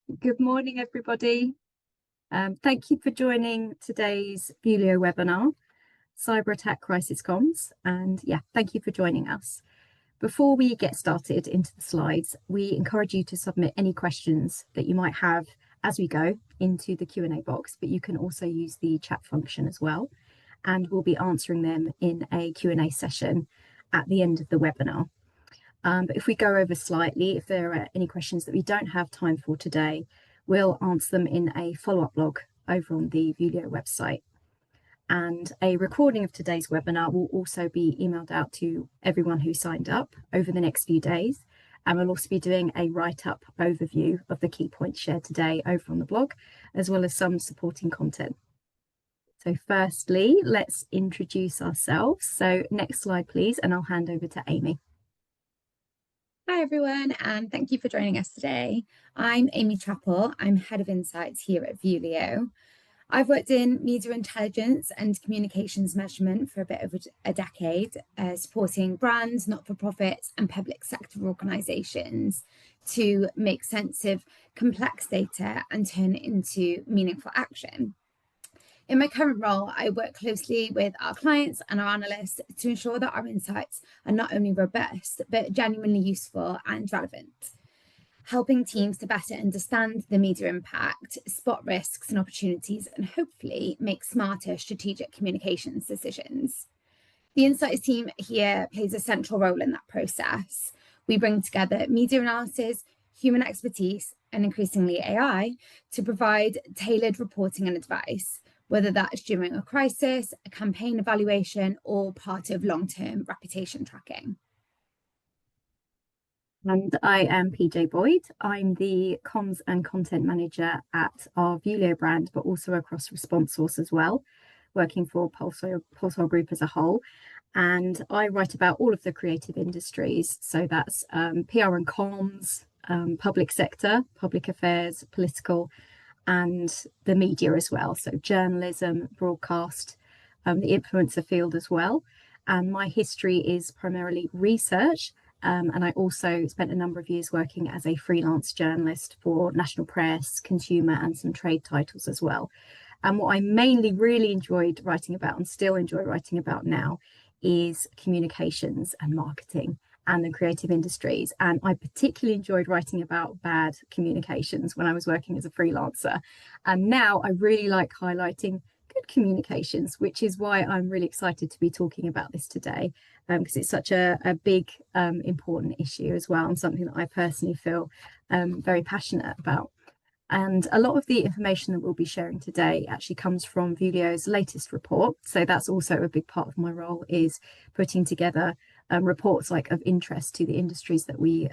Good morning, everybody. Thank you for joining today's Vuelio webinar, Cyberattack Crisis Comms. And yeah, thank you for joining us. Before we get started into the slides, we encourage you to submit any questions that you might have as we go into the Q&A box, but you can also use the chat function as well. And we'll be answering them in a Q&A session at the end of the webinar. But if we go over slightly, if there are any questions that we don't have time for today, we'll answer them in a follow-up log over on the Vuelio website. And a recording of today's webinar will also be emailed out to everyone who signed up over the next few days. And we'll also be doing a write-up overview of the key points shared today over on the blog, as well as some supporting content. So firstly, let's introduce ourselves. So next slide, please, and I'll hand over to Amy. Hi everyone, and thank you for joining us today. I'm Amy Chappell. I'm Head of Insights here at Vuelio. I've worked in media intelligence and communications measurement for a bit over a decade, supporting brands, not-for-profits and public sector organisations to make sense of complex data and turn it into meaningful action. In my current role, I work closely with our clients and our analysts to ensure that our insights are not only robust, but genuinely useful and relevant, helping teams to better understand the media impact, spot risks and opportunities, and hopefully make smarter strategic communications decisions. The insights team here plays a central role in that process. We bring together media analysis, human expertise, and increasingly AI to provide tailored reporting and advice, whether that's during a crisis, a campaign evaluation, or part of long-term reputation tracking. And I am PJ Boyd. I'm the comms and content manager at our Vuelio brand, but also across ResponseSource as well, working for Pulsar Group as a whole. And I write about all of the creative industries. So that's PR and comms, public sector, public affairs, political, and the media as well. So journalism, broadcast, the influencer field as well. And my history is primarily research. And I also spent a number of years working as a freelance journalist for national press, consumer, and some trade titles as well. And what I mainly really enjoyed writing about and still enjoy writing about now is communications and marketing and the creative industries. And I particularly enjoyed writing about bad communications when I was working as a freelancer. And now I really like highlighting good communications, which is why I'm really excited to be talking about this today, because it's such a big, important issue as well, and something that I personally feel very passionate about. And a lot of the information that we'll be sharing today actually comes from Vuelio's latest report. So that's also a big part of my role, is putting together reports like of interest to the industries that we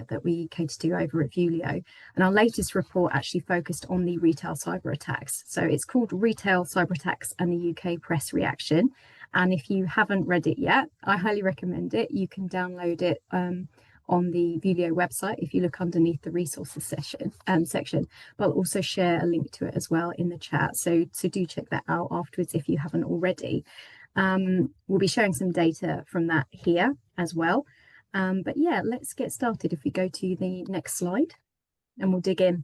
cater to over at Vuelio. And our latest report actually focused on the retail cyber attacks. So it's called Retail Cyber Attacks and the UK Press Reaction. And if you haven't read it yet, I highly recommend it. You can download it on the Vuelio website if you look underneath the resources section, but I'll also share a link to it as well in the chat. So do check that out afterwards if you haven't already. We'll be sharing some data from that here as well. But yeah, let's get started. If we go to the next slide and we'll dig in.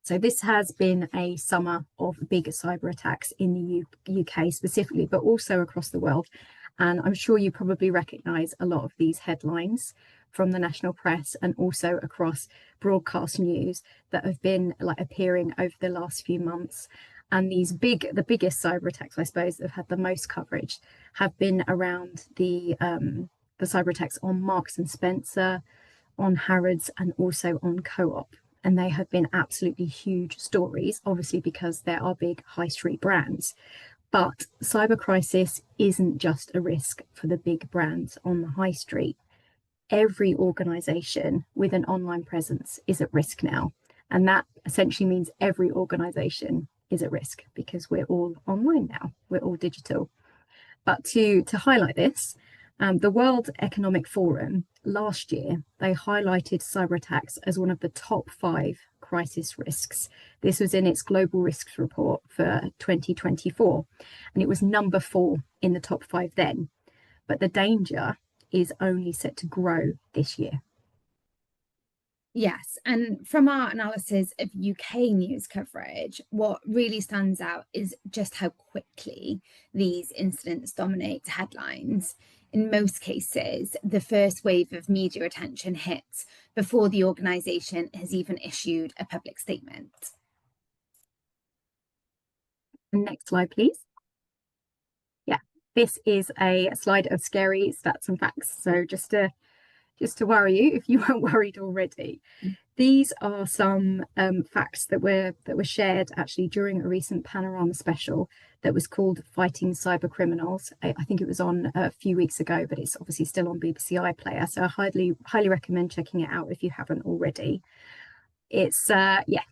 So this has been a summer of big cyber attacks in the UK specifically, but also across the world. And I'm sure you probably recognize a lot of these headlines from the national press and also across broadcast news that have been appearing over the last few months. And the biggest cyber attacks, I suppose, that have had the most coverage have been around the cyber attacks on Marks and Spencer, on Harrods, and also on Co-op. And they have been absolutely huge stories, obviously because there are big high street brands. But cyber crisis isn't just a risk for the big brands on the high street. Every organization with an online presence is at risk now. And that essentially means every organization is at risk because we're all online now, we're all digital. But to highlight this, the World Economic Forum last year, they highlighted cyber attacks as one of the top 5 crisis risks. This was in its global risks report for 2024, and it was number 4 in the top 5 then. But the danger is only set to grow this year. Yes, and from our analysis of UK news coverage, what really stands out is just how quickly these incidents dominate headlines. In most cases, the first wave of media attention hits before the organisation has even issued a public statement. Next slide, please. Yeah, this is a slide of scary stats and facts. So just to worry you if you weren't worried already. These are some facts that were shared actually during a recent Panorama special that was called Fighting Cyber Criminals. I think it was on a few weeks ago, but it's obviously still on BBC iPlayer. So I highly recommend checking it out if you haven't already. It's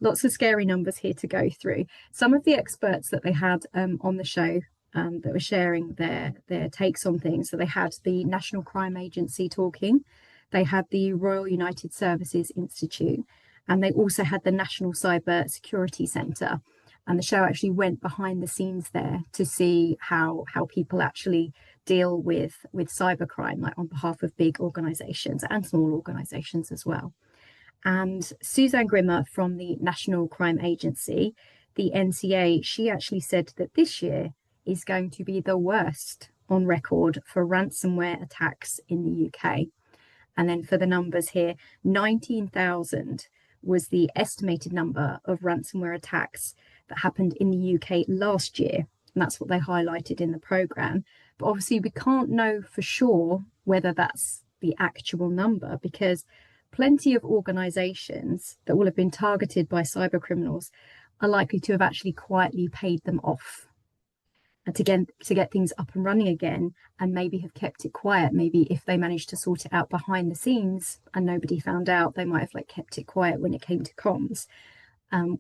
lots of scary numbers here to go through. Some of the experts that they had on the show that were sharing their takes on things. So they had the National Crime Agency talking, they had the Royal United Services Institute, and they also had the National Cybersecurity Centre. And the show actually went behind the scenes there to see how people actually deal with cybercrime, like on behalf of big organisations and small organisations as well. And Suzanne Grimmer from the National Crime Agency, the NCA, she actually said that this year is going to be the worst on record for ransomware attacks in the UK. And then for the numbers here, 19,000 was the estimated number of ransomware attacks that happened in the UK last year. And that's what they highlighted in the programme. But obviously, we can't know for sure whether that's the actual number, because plenty of organisations that will have been targeted by cyber criminals are likely to have actually quietly paid them off and to get things up and running again, and maybe have kept it quiet. Maybe if they managed to sort it out behind the scenes and nobody found out, they might have kept it quiet when it came to comms,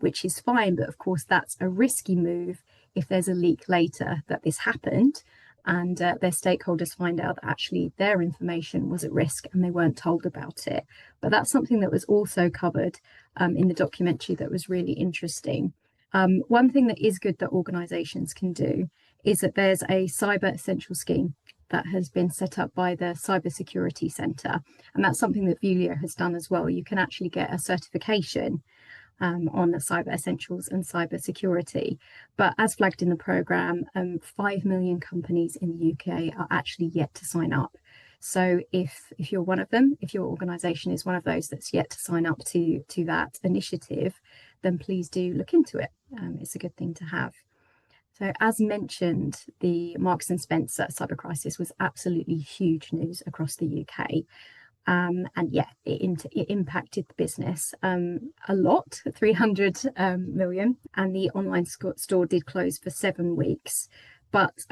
which is fine. But of course, that's a risky move if there's a leak later that this happened and their stakeholders find out that actually their information was at risk and they weren't told about it. But that's something that was also covered in the documentary that was really interesting. One thing that is good that organisations can do is that there's a cyber essential scheme that has been set up by the Cybersecurity Centre, and that's something that Vuelio has done as well. You can actually get a certification on the cyber essentials and cyber security. But as flagged in the programme, 5 million companies in the UK are actually yet to sign up. So if you're one of them, if your organisation is one of those that's yet to sign up to that initiative, then please do look into it. It's a good thing to have. So as mentioned, the Marks and Spencer cyber crisis was absolutely huge news across the UK. And yeah, it impacted the business a lot, 300 million, and the online store did close for 7 weeks. But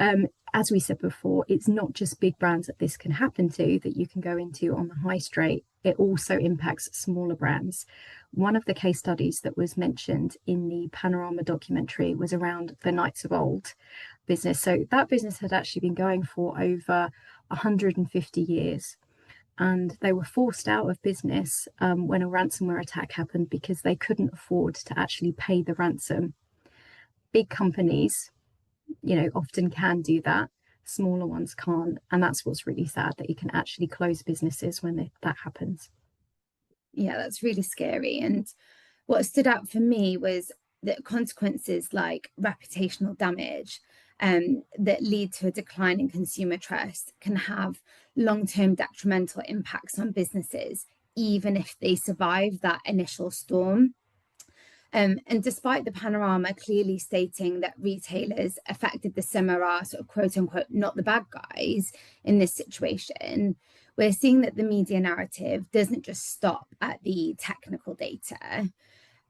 as we said before, it's not just big brands that this can happen to, that you can go into on the high street. It also impacts smaller brands. One of the case studies that was mentioned in the Panorama documentary was around the Knights of Old business. So that business had actually been going for over 150 years. And they were forced out of business when a ransomware attack happened because they couldn't afford to actually pay the ransom. Big companies, often can do that. Smaller ones can't. And that's what's really sad, that you can actually close businesses when that happens. Yeah, that's really scary. And what stood out for me was that consequences like reputational damage that lead to a decline in consumer trust can have long-term detrimental impacts on businesses, even if they survive that initial storm. And despite the panorama clearly stating that retailers affected this summer are sort of quote unquote not the bad guys in this situation, we're seeing that the media narrative doesn't just stop at the technical data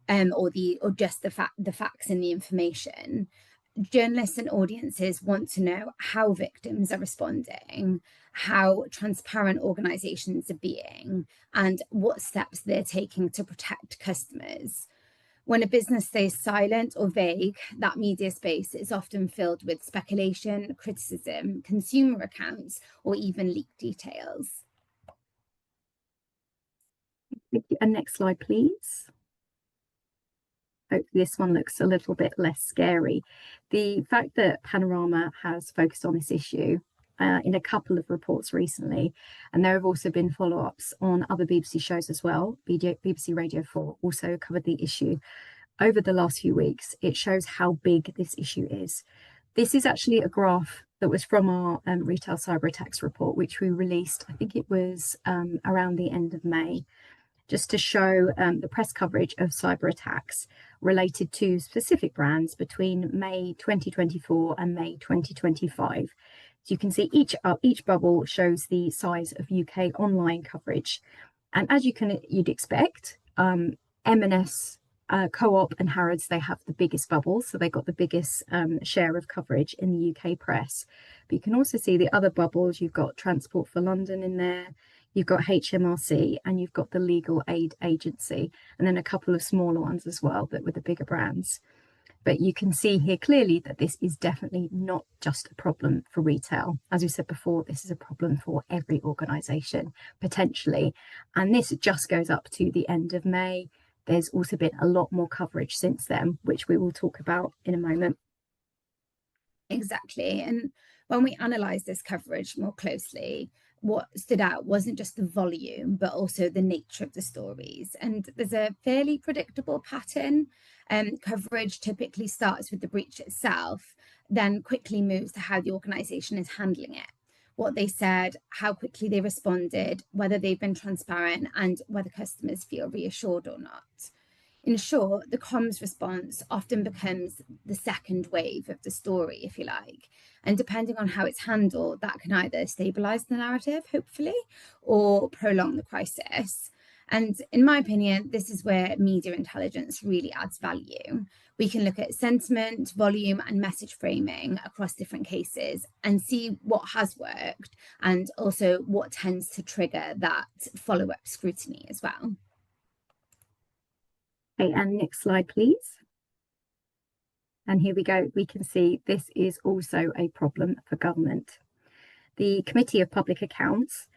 or just the facts and the information. Journalists and audiences want to know how victims are responding, how transparent organizations are being, and what steps they're taking to protect customers. When a business stays silent or vague, that media space is often filled with speculation, criticism, consumer accounts, or even leaked details. And next slide, please. Hopefully this one looks a little bit less scary. The fact that Panorama has focused on this issue in a couple of reports recently, and there have also been follow-ups on other BBC shows as well. BBC Radio 4 also covered the issue over the last few weeks. It shows how big this issue is. This is actually a graph that was from our retail cyber attacks report, which we released, I think it was around the end of May, just to show the press coverage of cyber attacks related to specific brands between May 2024 and May 2025. So you can see each bubble shows the size of UK online coverage. And as you'd expect, M&S, Co-op and Harrods, they have the biggest bubbles, so they got the biggest share of coverage in the UK press. But you can also see the other bubbles. You've got Transport for London in there, you've got HMRC, and you've got the Legal Aid Agency, and then a couple of smaller ones as well that were the bigger brands. But you can see here clearly that this is definitely not just a problem for retail. As we said before, this is a problem for every organisation, potentially. And this just goes up to the end of May. There's also been a lot more coverage since then, which we will talk about in a moment. Exactly. And when we analysed this coverage more closely, what stood out wasn't just the volume, but also the nature of the stories. And there's a fairly predictable pattern. Coverage typically starts with the breach itself, then quickly moves to how the organisation is handling it, what they said, how quickly they responded, whether they've been transparent, and whether customers feel reassured or not. In short, the comms response often becomes the second wave of the story, if you like. And depending on how it's handled, that can either stabilise the narrative, hopefully, or prolong the crisis. And in my opinion, this is where media intelligence really adds value. We can look at sentiment, volume, and message framing across different cases and see what has worked and also what tends to trigger that follow-up scrutiny as well. Okay, and next slide, please. And here we go. We can see this is also a problem for government. The Committee of Public Accounts,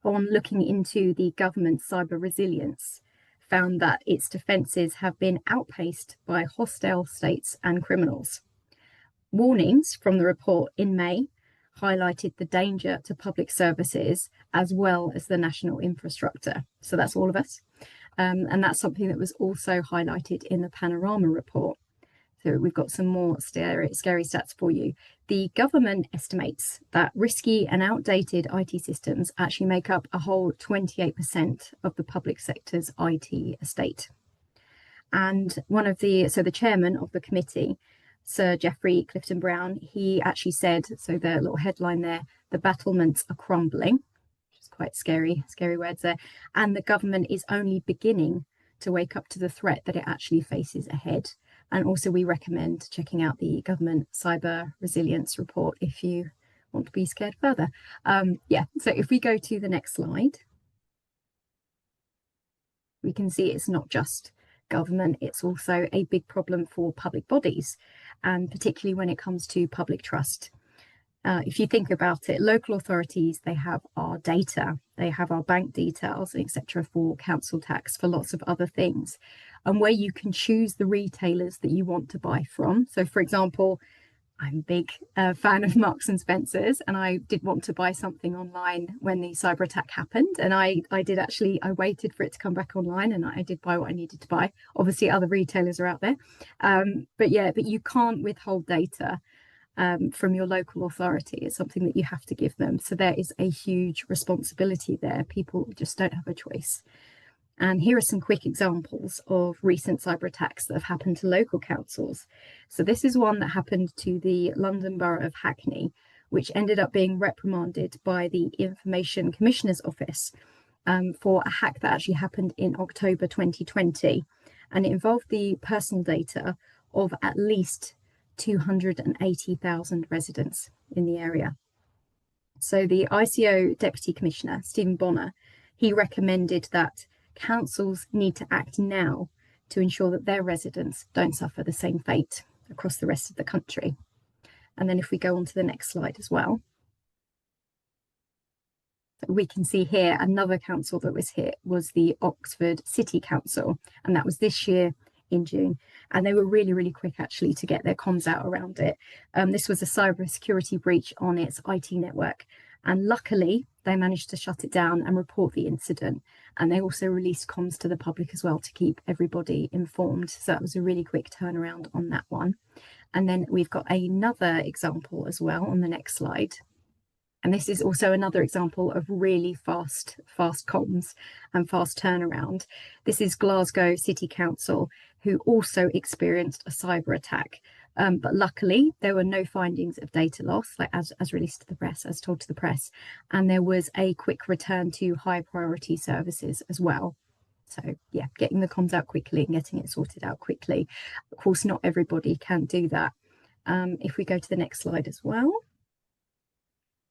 on looking into the government's cyber resilience, found that its defences have been outpaced by hostile states and criminals. Warnings from the report in May highlighted the danger to public services as well as the national infrastructure. So that's all of us. And that's something that was also highlighted in the Panorama report. So we've got some more scary stats for you. The government estimates that risky and outdated IT systems actually make up a whole 28% of the public sector's IT estate. And the chairman of the committee, Sir Geoffrey Clifton Brown, he actually said, so the little headline there, the battlements are crumbling, which is quite scary words there. And the government is only beginning to wake up to the threat that it actually faces ahead. And also we recommend checking out the government cyber resilience report if you want to be scared further. So if we go to the next slide, we can see it's not just government, it's also a big problem for public bodies, and particularly when it comes to public trust. If you think about it, local authorities, they have our data, they have our bank details, etc., for council tax, for lots of other things, and where you can choose the retailers that you want to buy from. So, for example, I'm a big fan of Marks and Spencer's, and I did want to buy something online when the cyber attack happened, and I waited for it to come back online, and I did buy what I needed to buy. Obviously, other retailers are out there, but you can't withhold data from your local authority. It's something that you have to give them. So there is a huge responsibility there. People just don't have a choice. And here are some quick examples of recent cyber attacks that have happened to local councils. So this is one that happened to the London Borough of Hackney, which ended up being reprimanded by the Information Commissioner's Office for a hack that actually happened in October 2020. And it involved the personal data of at least 280,000 residents in the area. So the ICO Deputy Commissioner, Stephen Bonner, he recommended that councils need to act now to ensure that their residents don't suffer the same fate across the rest of the country. And then if we go on to the next slide as well, we can see here another council that was hit was the Oxford City Council, and that was this year in June, and they were really, really quick actually to get their comms out around it. This was a cybersecurity breach on its IT network, and luckily they managed to shut it down and report the incident. And they also released comms to the public as well to keep everybody informed. So that was a really quick turnaround on that one. And then we've got another example as well on the next slide. And this is also another example of really fast comms and fast turnaround. This is Glasgow City Council, who also experienced a cyber attack. But luckily, there were no findings of data loss, like as released to the press, as told to the press. And there was a quick return to high priority services as well. So yeah, getting the comms out quickly and getting it sorted out quickly. Of course, not everybody can do that. If we go to the next slide as well.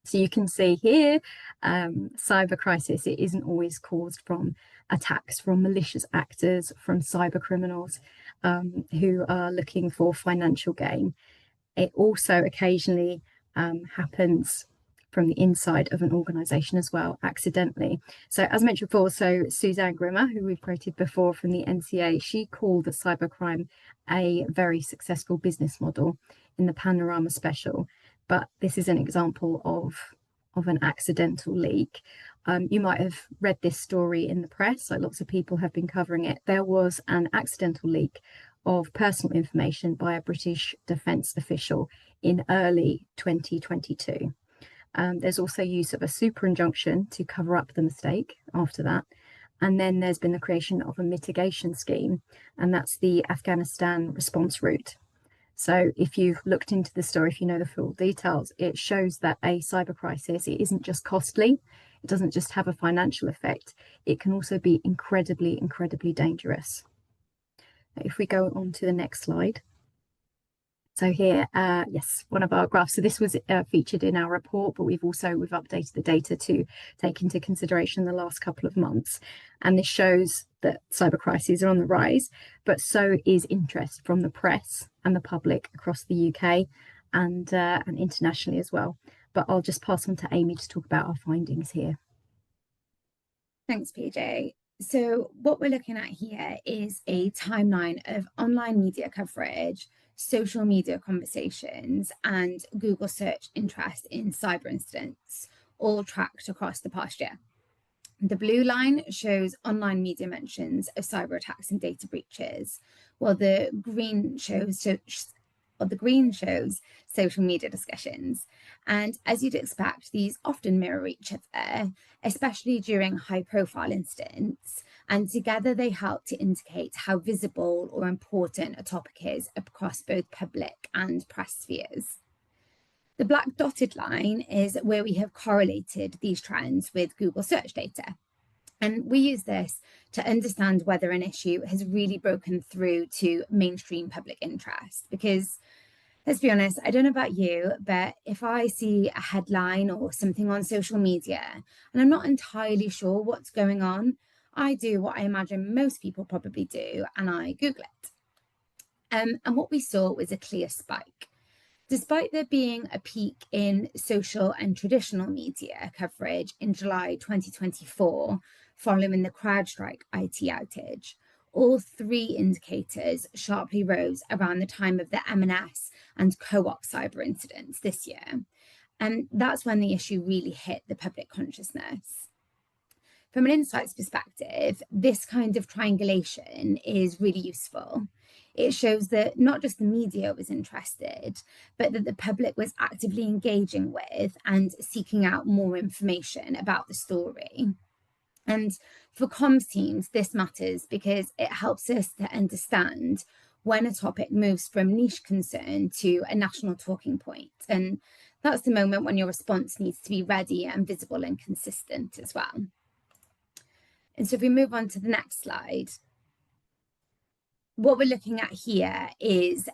So you can see here, cyber crisis, it isn't always caused from attacks from malicious actors, from cyber criminals who are looking for financial gain. It also occasionally happens from the inside of an organization as well, accidentally. So as mentioned before, so Suzanne Grimmer, who we've quoted before from the NCA, she called the cybercrime a very successful business model in the Panorama special. But this is an example of an accidental leak. You might have read this story in the press, so lots of people have been covering it. There was an accidental leak of personal information by a British defence official in early 2022. There's also use of a super injunction to cover up the mistake after that. And then there's been the creation of a mitigation scheme, and that's the Afghanistan response route. So if you've looked into the story, if you know the full details, it shows that a cyber crisis, it isn't just costly. It doesn't just have a financial effect. It can also be incredibly, incredibly dangerous. If we go on to the next slide. So here, yes, one of our graphs. So this was featured in our report, but we've updated the data to take into consideration the last couple of months. And this shows that cyber crises are on the rise, but so is interest from the press and the public across the UK and internationally as well. But I'll just pass on to Amy to talk about our findings here. Thanks, PJ. So what we're looking at here is a timeline of online media coverage, social media conversations, and Google search interest in cyber incidents, all tracked across the past year. The blue line shows online media mentions of cyber attacks and data breaches, while the green shows social media discussions. And as you'd expect, these often mirror each other, especially during high-profile incidents, and together they help to indicate how visible or important a topic is across both public and press spheres. The black dotted line is where we have correlated these trends with Google search data. And we use this to understand whether an issue has really broken through to mainstream public interest. Because let's be honest, I don't know about you, but if I see a headline or something on social media and I'm not entirely sure what's going on, I do what I imagine most people probably do, and I Google it. And what we saw was a clear spike. Despite there being a peak in social and traditional media coverage in July 2024, following the CrowdStrike IT outage, all three indicators sharply rose around the time of the M&S and Co-op cyber incidents this year. And that's when the issue really hit the public consciousness. From an insights perspective, this kind of triangulation is really useful. It shows that not just the media was interested, but that the public was actively engaging with and seeking out more information about the story. And for comms teams, this matters because it helps us to understand when a topic moves from niche concern to a national talking point. And that's the moment when your response needs to be ready and visible and consistent as well. And so if we move on to the next slide, what we're looking at here is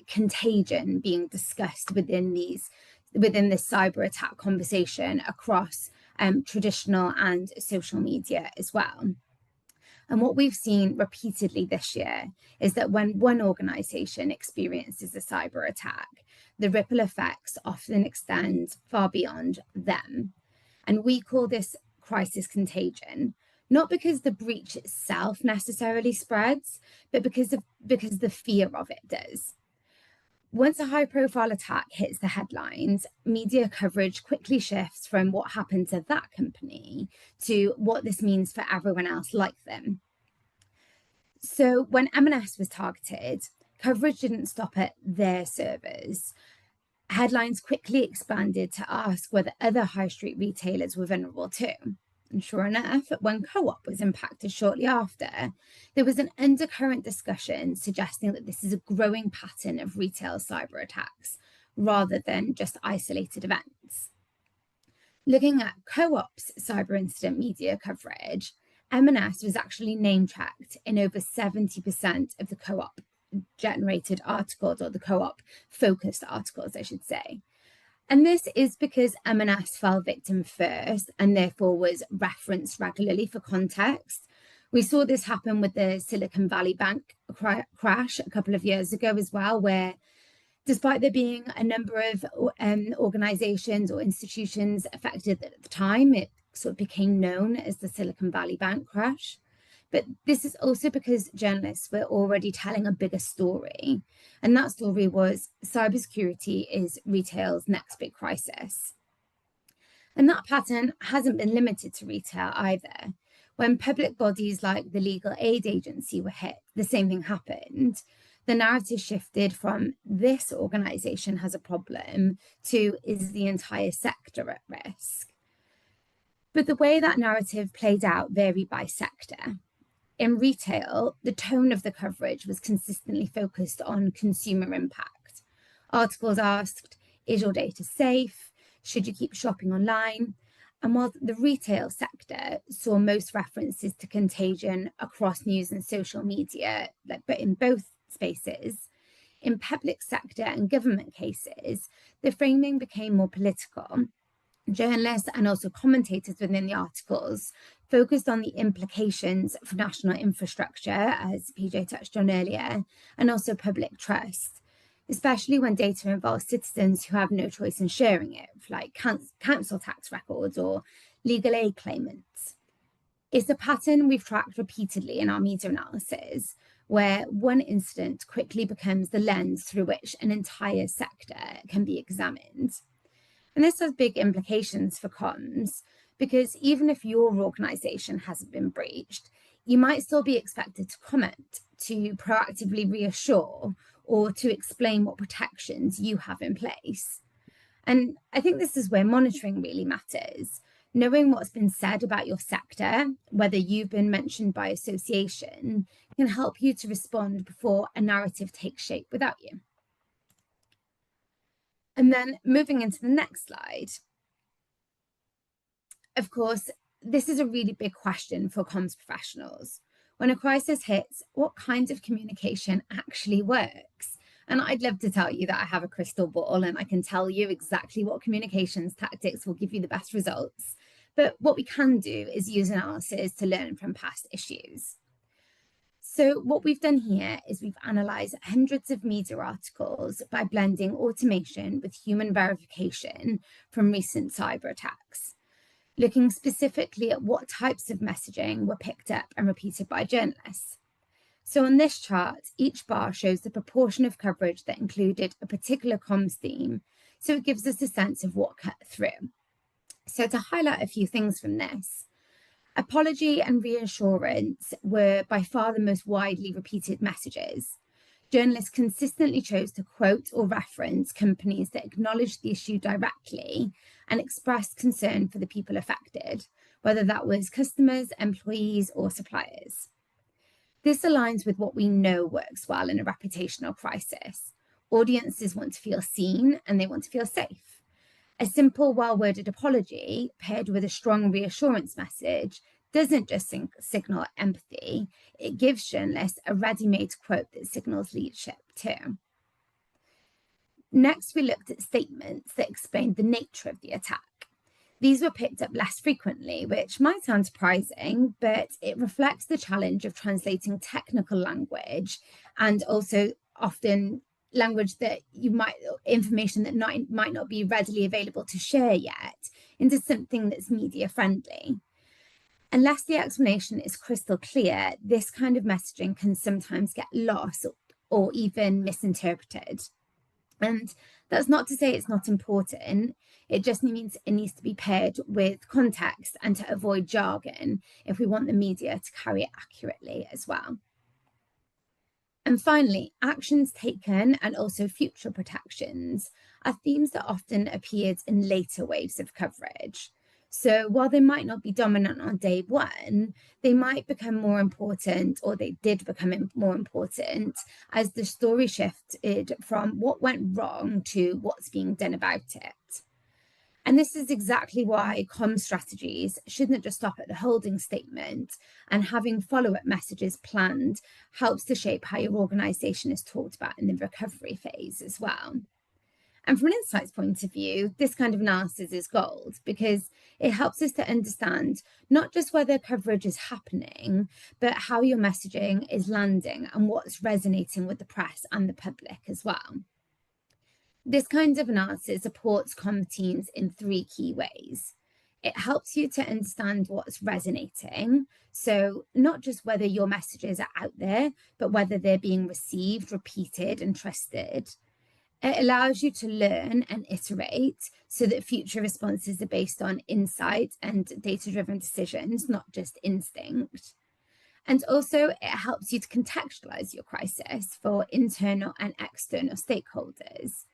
contagion being discussed within this cyber attack conversation across traditional and social media as well. And what we've seen repeatedly this year is that when one organization experiences a cyber attack, the ripple effects often extend far beyond them. And we call this crisis contagion, not because the breach itself necessarily spreads, but because the fear of it does. Once a high-profile attack hits the headlines, media coverage quickly shifts from what happened to that company to what this means for everyone else like them. So when M&S was targeted, coverage didn't stop at their servers. Headlines quickly expanded to ask whether other high street retailers were vulnerable too. And sure enough, when Co-op was impacted shortly after, there was an undercurrent discussion suggesting that this is a growing pattern of retail cyber attacks rather than just isolated events. Looking at Co-op's cyber incident media coverage, M&S was actually name-checked in over 70% of the Co-op generated articles, or the Co-op focused articles, I should say. And this is because M&S fell victim first and therefore was referenced regularly for context. We saw this happen with the Silicon Valley Bank crash a couple of years ago as well, where despite there being a number of organizations or institutions affected at the time, it sort of became known as the Silicon Valley Bank crash. But this is also because journalists were already telling a bigger story. And that story was cybersecurity is retail's next big crisis. And that pattern hasn't been limited to retail either. When public bodies like the Legal Aid Agency were hit, the same thing happened. The narrative shifted from this organization has a problem to is the entire sector at risk. But the way that narrative played out varied by sector. In retail, the tone of the coverage was consistently focused on consumer impact. Articles asked, is your data safe? Should you keep shopping online? And while the retail sector saw most references to contagion across news and social media, but in both spaces, in public sector and government cases, the framing became more political. Journalists and also commentators within the articles focused on the implications for national infrastructure, as PJ touched on earlier, and also public trust, especially when data involves citizens who have no choice in sharing it, like council tax records or legal aid claimants. It's a pattern we've tracked repeatedly in our media analysis, where one incident quickly becomes the lens through which an entire sector can be examined. And this has big implications for comms, because even if your organization hasn't been breached, you might still be expected to comment, to proactively reassure, or to explain what protections you have in place. And I think this is where monitoring really matters. Knowing what's been said about your sector, whether you've been mentioned by association, can help you to respond before a narrative takes shape without you. And then moving into the next slide. Of course, this is a really big question for comms professionals. When a crisis hits, what kinds of communication actually works? And I'd love to tell you that I have a crystal ball and I can tell you exactly what communications tactics will give you the best results. But what we can do is use analysis to learn from past issues. So what we've done here is we've analysed hundreds of media articles by blending automation with human verification from recent cyber attacks, looking specifically at what types of messaging were picked up and repeated by journalists. So on this chart, each bar shows the proportion of coverage that included a particular comms theme, so it gives us a sense of what cut through. So to highlight a few things from this, apology and reassurance were by far the most widely repeated messages. Journalists consistently chose to quote or reference companies that acknowledged the issue directly and expressed concern for the people affected, whether that was customers, employees, or suppliers. This aligns with what we know works well in a reputational crisis. Audiences want to feel seen and they want to feel safe. A simple, well-worded apology paired with a strong reassurance message doesn't just signal empathy, it gives journalists a ready-made quote that signals leadership too. Next, we looked at statements that explained the nature of the attack. These were picked up less frequently, which might sound surprising, but it reflects the challenge of translating technical language and also often language that information that might not be readily available to share yet into something that's media friendly. Unless the explanation is crystal clear, this kind of messaging can sometimes get lost or even misinterpreted. And that's not to say it's not important. It just means it needs to be paired with context and to avoid jargon if we want the media to carry it accurately as well. And finally, actions taken and also future protections are themes that often appeared in later waves of coverage. So while they might not be dominant on day one, they might become more important, or they did become more important as the story shifted from what went wrong to what's being done about it. And this is exactly why comm strategies shouldn't just stop at the holding statement, and having follow-up messages planned helps to shape how your organization is talked about in the recovery phase as well. And from an insights point of view, this kind of analysis is gold because it helps us to understand not just whether coverage is happening, but how your messaging is landing and what's resonating with the press and the public as well. This kind of analysis supports comm teams in three key ways. It helps you to understand what's resonating. So not just whether your messages are out there, but whether they're being received, repeated, and trusted. It allows you to learn and iterate so that future responses are based on insight and data-driven decisions, not just instinct. And also, it helps you to contextualize your crisis for internal and external stakeholders.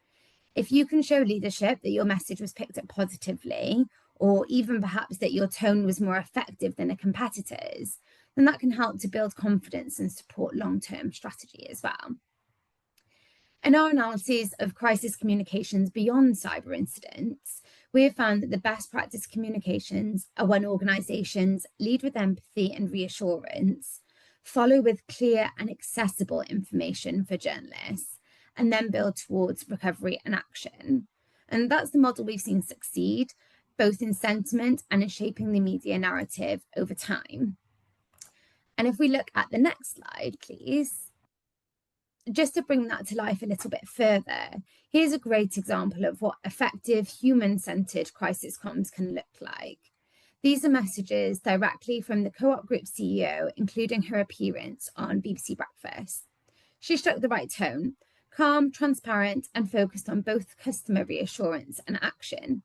If you can show leadership that your message was picked up positively, or even perhaps that your tone was more effective than a competitor's, then that can help to build confidence and support long-term strategy as well. In our analyses of crisis communications beyond cyber incidents, we have found that the best practice communications are when organizations lead with empathy and reassurance, follow with clear and accessible information for journalists, and then build towards recovery and action. And that's the model we've seen succeed, both in sentiment and in shaping the media narrative over time. And if we look at the next slide, please. Just to bring that to life a little bit further, here's a great example of what effective human-centered crisis comms can look like. These are messages directly from the Co-op Group CEO, including her appearance on BBC Breakfast. She struck the right tone, calm, transparent, and focused on both customer reassurance and action.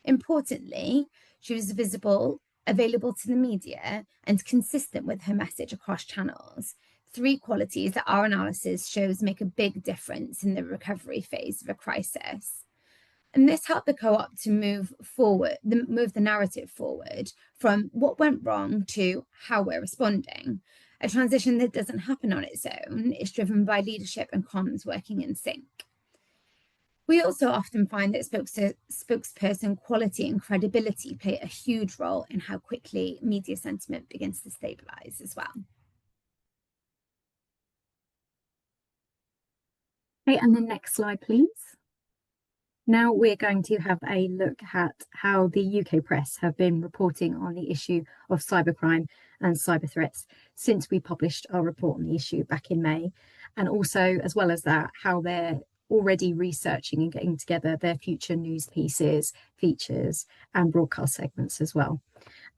Importantly, she was visible, available to the media, and consistent with her message across channels. Three qualities that our analysis shows make a big difference in the recovery phase of a crisis. And this helped the co-op to move the narrative forward from what went wrong to how we're responding. A transition that doesn't happen on its own. It's driven by leadership and comms working in sync. We also often find that spokesperson quality and credibility play a huge role in how quickly media sentiment begins to stabilize as well. Okay, and the next slide, please. Now we're going to have a look at how the UK press have been reporting on the issue of cybercrime and cyber threats since we published our report on the issue back in May. And also, as well as that, how they're already researching and getting together their future news pieces, features, and broadcast segments as well.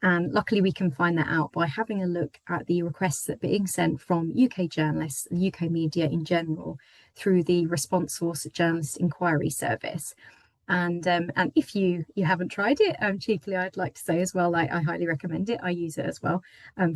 And luckily, we can find that out by having a look at the requests that are being sent from UK journalists, the UK media in general, through the Response Source Journalist Inquiry Service. And if you haven't tried it, cheekily, I'd like to say as well, I highly recommend it. I use it as well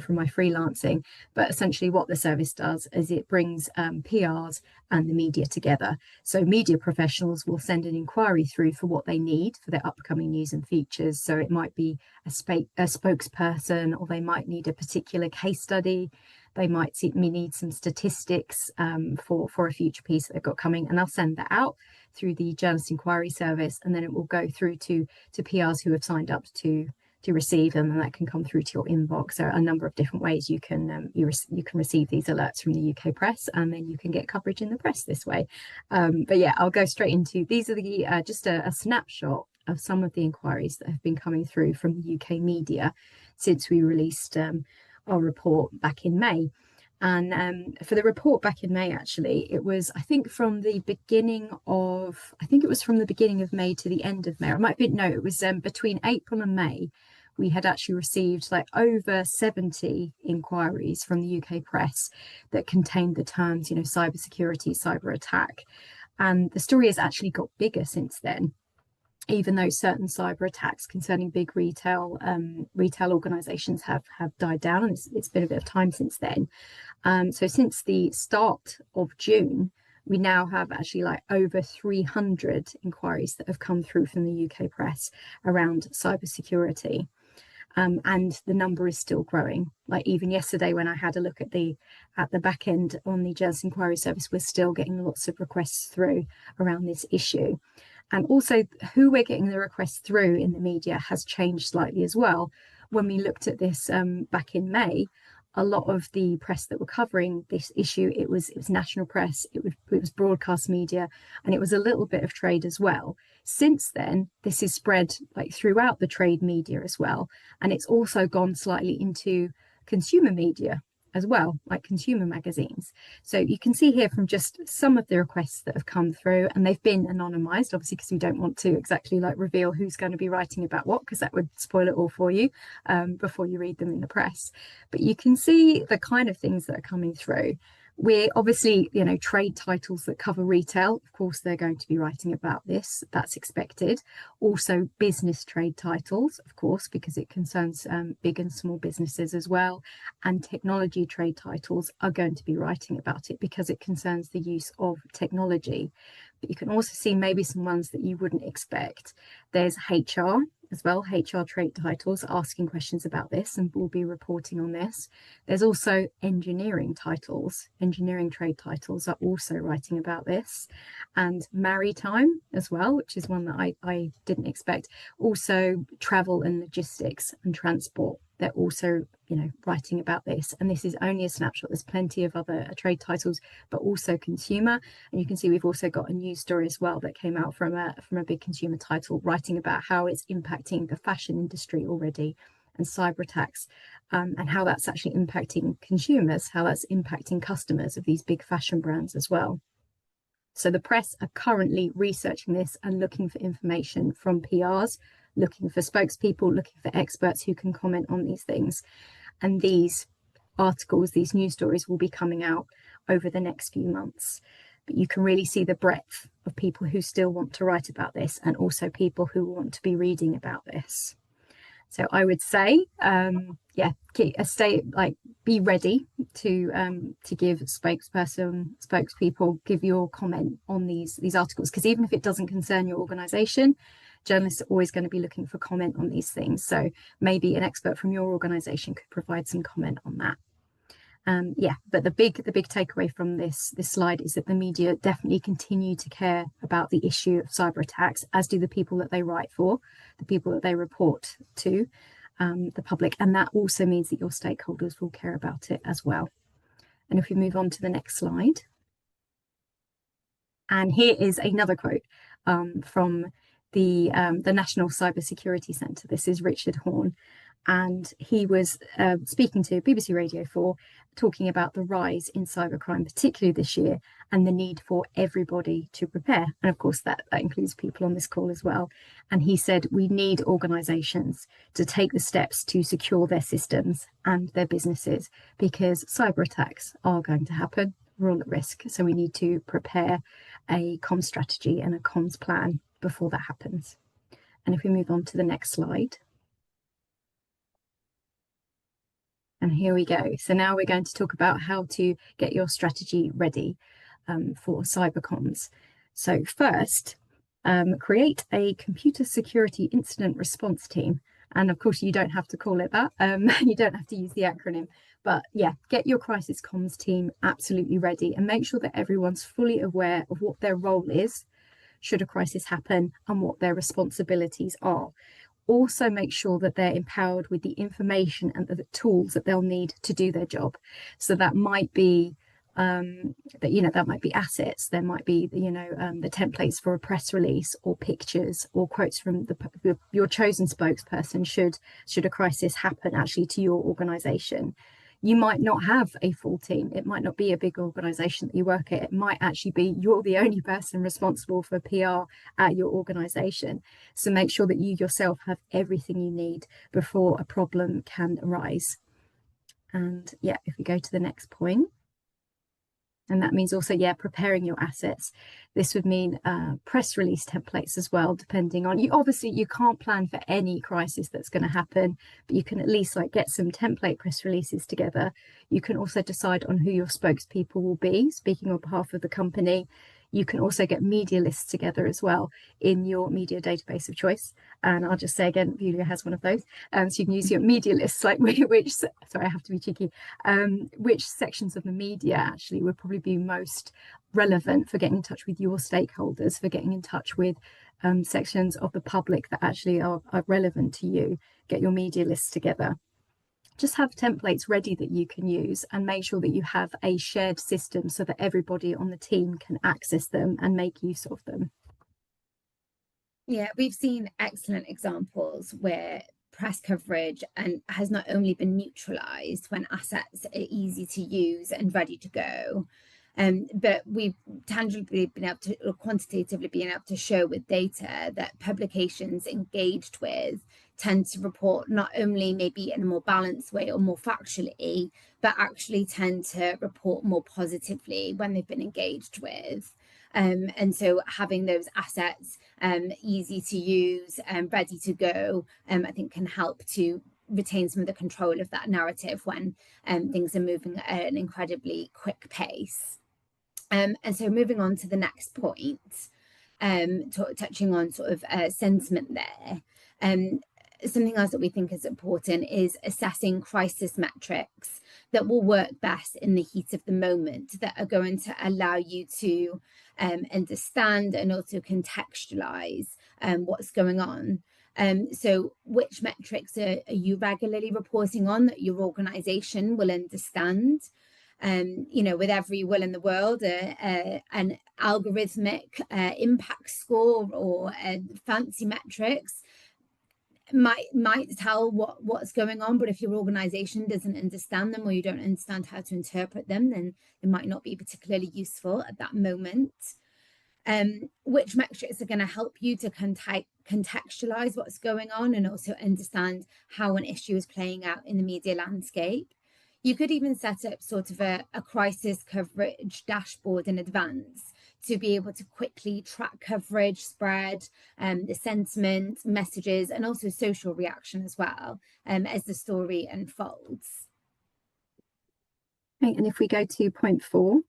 for my freelancing. But essentially what the service does is it brings PRs and the media together. So media professionals will send an inquiry through for what they need for their upcoming news and features. So it might be a spokesperson, or they might need a particular case study. They might need some statistics for a future piece that they've got coming, and they'll send that out through the Journalist Inquiry Service, and then it will go through to PRs who have signed up to receive them, and that can come through to your inbox. There are a number of different ways you can receive these alerts from the UK press, and then you can get coverage in the press this way. But yeah, I'll go straight into these are the just a snapshot of some of the inquiries that have been coming through from the UK media since we released our report back in May. And for the report back in May, actually, it was, I think, from the beginning of May to the end of May. It might be, no, it was between April and May. we had actually received like over 70 inquiries from the UK press that contained the terms, cybersecurity, cyber attack. And the story has actually got bigger since then, even though certain cyber attacks concerning big retail organizations have died down, and it's been a bit of time since then. So since the start of June, we now have actually like over 300 inquiries that have come through from the UK press around cybersecurity. And the number is still growing. Like even yesterday, when I had a look at the back end on the Journalist Inquiry Service, we're still getting lots of requests through around this issue. And also who we're getting the requests through in the media has changed slightly as well. When we looked at this back in May, a lot of the press that were covering this issue, it was national press, it was broadcast media, and it was a little bit of trade as well. Since then, this is spread like throughout the trade media as well, and it's also gone slightly into consumer media as well, like consumer magazines. So you can see here from just some of the requests that have come through, and they've been anonymized, obviously, because we don't want to exactly like reveal who's going to be writing about what, because that would spoil it all for you before you read them in the press. But you can see the kind of things that are coming through. We're obviously, trade titles that cover retail, of course, they're going to be writing about this. That's expected. Also, business trade titles, of course, because it concerns big and small businesses as well. And technology trade titles are going to be writing about it because it concerns the use of technology. But you can also see maybe some ones that you wouldn't expect. There's HR as well, HR trade titles asking questions about this, and we'll be reporting on this. There's also engineering titles. Engineering trade titles are also writing about this. And maritime as well, which is one that I didn't expect. Also travel and logistics and transport. They're also, writing about this. And this is only a snapshot. There's plenty of other trade titles, but also consumer. And you can see we've also got a news story as well that came out from a big consumer title writing about how it's impacting the fashion industry already, and cyber attacks, and how that's actually impacting consumers, how that's impacting customers of these big fashion brands as well. So the press are currently researching this and looking for information from PRs, looking for spokespeople, looking for experts who can comment on these things. And these articles, these news stories will be coming out over the next few months. But you can really see the breadth of people who still want to write about this, and also people who want to be reading about this. So I would say, be ready to give spokespeople, give your comment on these articles, because even if it doesn't concern your organization, journalists are always going to be looking for comment on these things. So maybe an expert from your organization could provide some comment on that. But the big takeaway from this slide is that the media definitely continue to care about the issue of cyber attacks, as do the people that they write for, the people that they report to, the public. And that also means that your stakeholders will care about it as well. And if we move on to the next slide. And here is another quote from the National Cybersecurity Centre. This is Richard Horne, and he was speaking to BBC Radio 4, talking about the rise in cybercrime, particularly this year, and the need for everybody to prepare. And of course, that includes people on this call as well. And he said, we need organisations to take the steps to secure their systems and their businesses, because cyber attacks are going to happen. We're all at risk. So we need to prepare a comms strategy and a comms plan before that happens. And if we move on to the next slide. And here we go. So now we're going to talk about how to get your strategy ready for cyber comms. So first, create a computer security incident response team. And of course, you don't have to call it that. You don't have to use the acronym. But yeah, get your crisis comms team absolutely ready, and make sure that everyone's fully aware of what their role is should a crisis happen and what their responsibilities are. Also make sure that they're empowered with the information and the tools that they'll need to do their job. So that might be that might be assets, there might be the templates for a press release, or pictures, or quotes from your chosen spokesperson should a crisis happen actually to your organization. You might not have a full team. It might not be a big organization that you work at. It might actually be you're the only person responsible for PR at your organization. So make sure that you yourself have everything you need before a problem can arise. And yeah, if we go to the next point, and that means also, yeah, preparing your assets. This would mean press release templates as well, depending on you. Obviously, you can't plan for any crisis that's going to happen, but you can at least like get some template press releases together. You can also decide on who your spokespeople will be, speaking on behalf of the company. You can also get media lists together as well in your media database of choice. And I'll just say again, Vuelio has one of those. So you can use your media lists, like which, sorry, I have to be cheeky, which sections of the media actually would probably be most relevant for getting in touch with your stakeholders, for getting in touch with sections of the public that actually are relevant to you. Get your media lists together. Just have templates ready that you can use, and make sure that you have a shared system so that everybody on the team can access them and make use of them. Yeah, we've seen excellent examples where press coverage and has not only been neutralized when assets are easy to use and ready to go, but we've tangibly been able to, or quantitatively been able to show with data that publications engaged with tend to report not only maybe in a more balanced way or more factually, but actually tend to report more positively when they've been engaged with. And so having those assets easy to use and ready to go, I think can help to retain some of the control of that narrative when things are moving at an incredibly quick pace. And so moving on to the next point, touching on sort of sentiment there. Something else that we think is important is assessing crisis metrics that will work best in the heat of the moment, that are going to allow you to understand and also contextualize what's going on. So which metrics are you regularly reporting on that your organization will understand? With every will in the world, an algorithmic impact score or fancy metrics might tell what's going on, but if your organization doesn't understand them, or you don't understand how to interpret them, then it might not be particularly useful at that moment. Which metrics are going to help you to contextualize what's going on and also understand how an issue is playing out in the media landscape. You could even set up sort of a crisis coverage dashboard in advance to be able to quickly track coverage, spread, the sentiment, messages, and also social reaction as well, as the story unfolds. Okay, and if we go to point 4,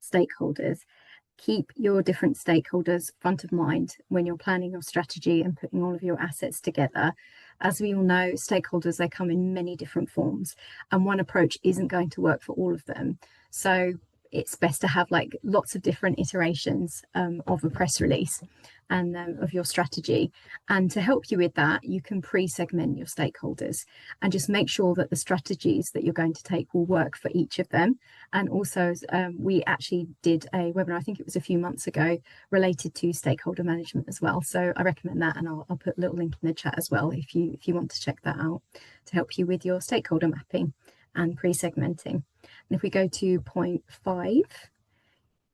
stakeholders. Keep your different stakeholders front of mind when you're planning your strategy and putting all of your assets together. As we all know, stakeholders, they come in many different forms, and one approach isn't going to work for all of them. So it's best to have like lots of different iterations of a press release and of your strategy. And to help you with that, you can pre-segment your stakeholders and just make sure that the strategies that you're going to take will work for each of them. And also, we actually did a webinar, I think it was a few months ago, related to stakeholder management as well. So I recommend that, and I'll put a little link in the chat as well if you want to check that out, to help you with your stakeholder mapping and pre-segmenting. And if we go to point 5,